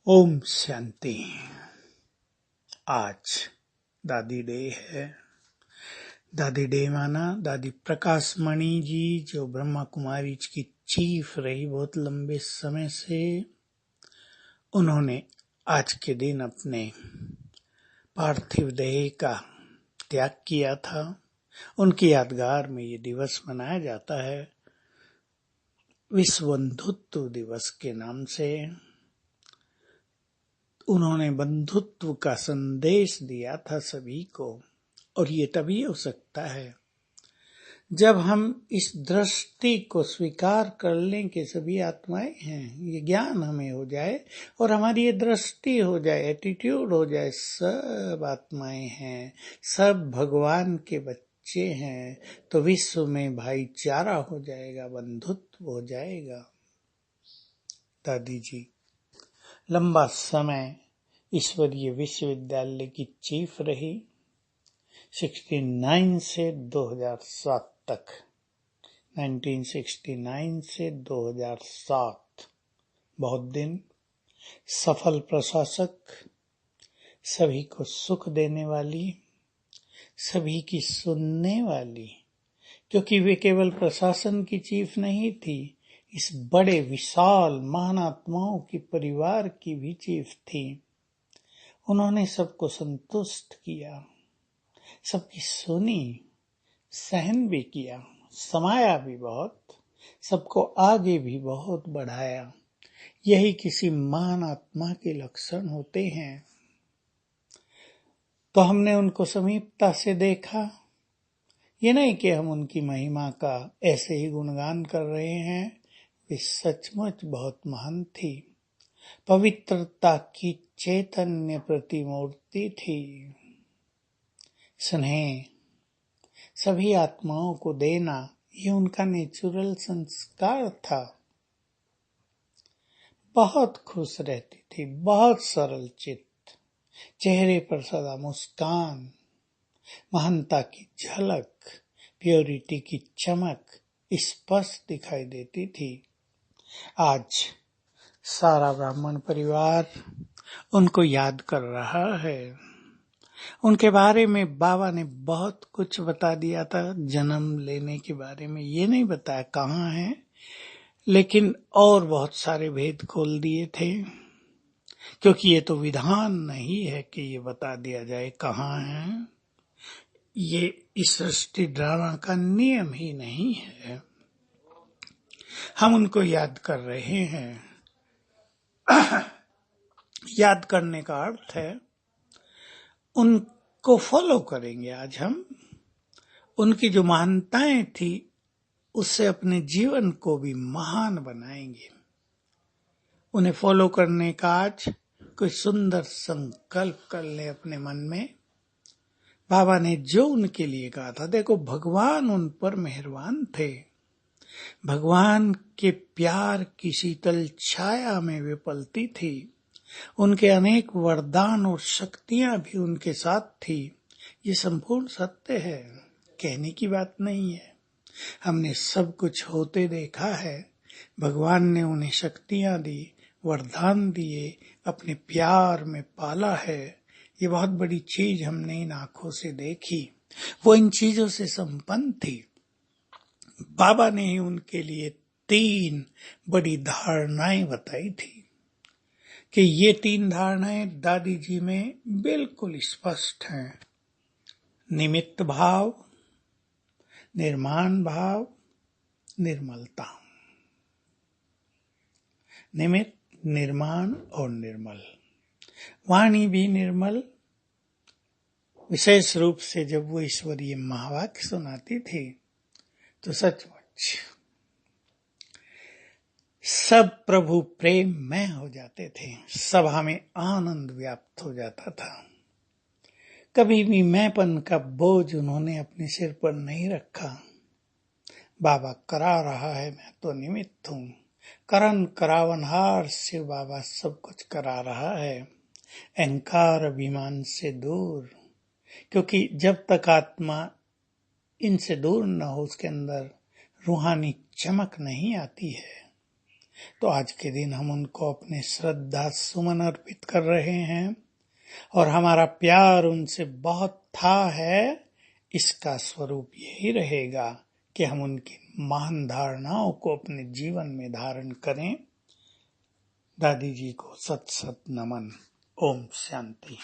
ओम शांति। आज दादी डे है। दादी डे माना दादी प्रकाश मणि जी, जो ब्रह्मा कुमारी की चीफ रही बहुत लंबे समय से, उन्होंने आज के दिन अपने पार्थिव देह का त्याग किया था। उनकी यादगार में ये दिवस मनाया जाता है विश्व बंधुत्व दिवस के नाम से। उन्होंने बंधुत्व का संदेश दिया था सभी को, और ये तभी हो सकता है जब हम इस दृष्टि को स्वीकार कर लें कि सभी आत्माएं हैं। ये ज्ञान हमें हो जाए और हमारी ये दृष्टि हो जाए, एटीट्यूड हो जाए, सब आत्माएं हैं, सब भगवान के बच्चे हैं, तो विश्व में भाईचारा हो जाएगा, बंधुत्व हो जाएगा। दादी जी लंबा समय ईश्वरीय विश्वविद्यालय की चीफ रही, 69 से 2007 तक। 1969 से 2007 बहुत दिन। सफल प्रशासक, सभी को सुख देने वाली, सभी की सुनने वाली, क्योंकि वे केवल प्रशासन की चीफ नहीं थी, इस बड़े विशाल महान आत्माओं की परिवार की भी चीफ थी। उन्होंने सबको संतुष्ट किया, सबकी सुनी, सहन भी किया, समाया भी बहुत, सबको आगे भी बहुत बढ़ाया। यही किसी महान आत्मा के लक्षण होते हैं। तो हमने उनको समीपता से देखा। ये नहीं कि हम उनकी महिमा का ऐसे ही गुणगान कर रहे हैं, वे सचमुच बहुत महान थी। पवित्रता की चैतन्य प्रतिमूर्ति थी। स्नेह सभी आत्माओं को देना, ये उनका नेचुरल संस्कार था। बहुत खुश रहती थी, बहुत सरल चित्त, चेहरे पर सदा मुस्कान, महानता की झलक, प्योरिटी की चमक स्पष्ट दिखाई देती थी। आज सारा ब्राह्मण परिवार उनको याद कर रहा है। उनके बारे में बाबा ने बहुत कुछ बता दिया था। जन्म लेने के बारे में ये नहीं बताया कहाँ है, लेकिन और बहुत सारे भेद खोल दिए थे, क्योंकि ये तो विधान नहीं है कि ये बता दिया जाए कहाँ है। ये इस सृष्टि ड्रामा का नियम ही नहीं है। हम उनको याद कर रहे हैं। याद करने का अर्थ है उनको फॉलो करेंगे। आज हम उनकी जो महानताएं थी उससे अपने जीवन को भी महान बनाएंगे। उन्हें फॉलो करने का आज कोई सुंदर संकल्प कर ले अपने मन में। बाबा ने जो उनके लिए कहा था, देखो भगवान उन पर मेहरबान थे। भगवान के प्यार की शीतल छाया में वे पलती थी। उनके अनेक वरदान और शक्तियां भी उनके साथ थी। ये संपूर्ण सत्य है, कहने की बात नहीं है। हमने सब कुछ होते देखा है। भगवान ने उन्हें शक्तियां दी, वरदान दिए, अपने प्यार में पाला है। ये बहुत बड़ी चीज हमने इन आंखों से देखी। वो इन चीजों से संपन्न थी। बाबा ने ही उनके लिए 3 बड़ी धारणाएं बताई थी कि ये 3 धारणाएं दादी जी में बिल्कुल स्पष्ट हैं। निमित्त भाव, निर्माण भाव, निर्मलता। निमित्त, निर्माण और निर्मल। वाणी भी निर्मल, विशेष रूप से जब वो ईश्वरीय महावाक्य सुनाती थी तो सचमुच सब प्रभु प्रेम में हो जाते थे। सभा में आनंद व्याप्त हो जाता था। कभी भी मैंपन का बोझ उन्होंने अपने सिर पर नहीं रखा। बाबा करा रहा है, मैं तो निमित्त हूँ। करन करावनहार से बाबा सब कुछ करा रहा है। अहंकार अभिमान से दूर, क्योंकि जब तक आत्मा इनसे दूर न हो, उसके अंदर रूहानी चमक नहीं आती है। तो आज के दिन हम उनको अपने श्रद्धा सुमन अर्पित कर रहे हैं और हमारा प्यार उनसे बहुत था है, इसका स्वरूप यही रहेगा कि हम उनकी महान धारणाओं को अपने जीवन में धारण करें। दादी जी को सत सत नमन। ओम शांति।